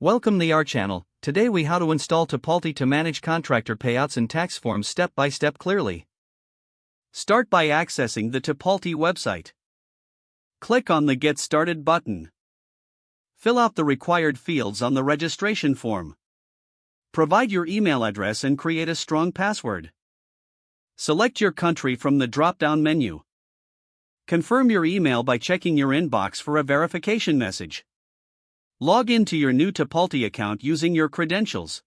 Welcome to our channel. Today we how to install Tipalti to manage contractor payouts and tax forms step by step clearly. Start by accessing the Tipalti website. Click on the Get Started button. Fill out the required fields on the registration form. Provide your email address and create a strong password. Select your country from the drop-down menu. Confirm your email by checking your inbox for a verification message. Log into your new Tipalti account using your credentials.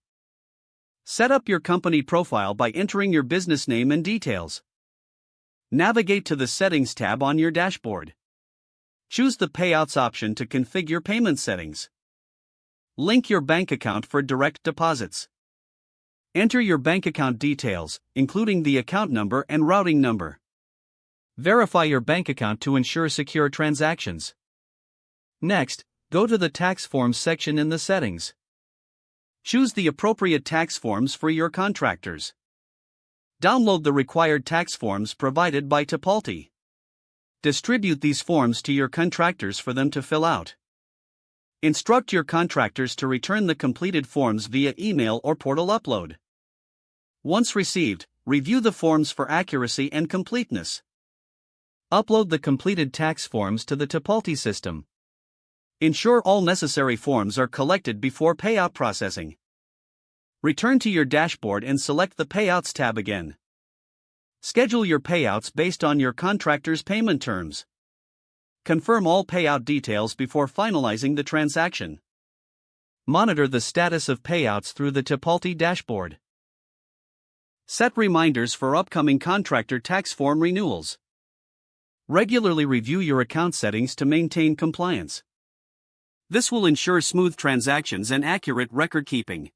Set up your company profile by entering your business name and details. Navigate to the Settings tab on your dashboard. Choose the Payouts option to configure payment settings. Link your bank account for direct deposits. Enter your bank account details, including the account number and routing number. Verify your bank account to ensure secure transactions. Next, go to the Tax Forms section in the settings. Choose the appropriate tax forms for your contractors. Download the required tax forms provided by Tipalti. Distribute these forms to your contractors for them to fill out. Instruct your contractors to return the completed forms via email or portal upload. Once received, review the forms for accuracy and completeness. Upload the completed tax forms to the Tipalti system. Ensure all necessary forms are collected before payout processing. Return to your dashboard and select the Payouts tab again. Schedule your payouts based on your contractor's payment terms. Confirm all payout details before finalizing the transaction. Monitor the status of payouts through the Tipalti dashboard. Set reminders for upcoming contractor tax form renewals. Regularly review your account settings to maintain compliance. This will ensure smooth transactions and accurate record keeping.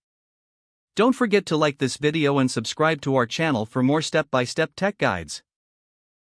Don't forget to like this video and subscribe to our channel for more step-by-step tech guides.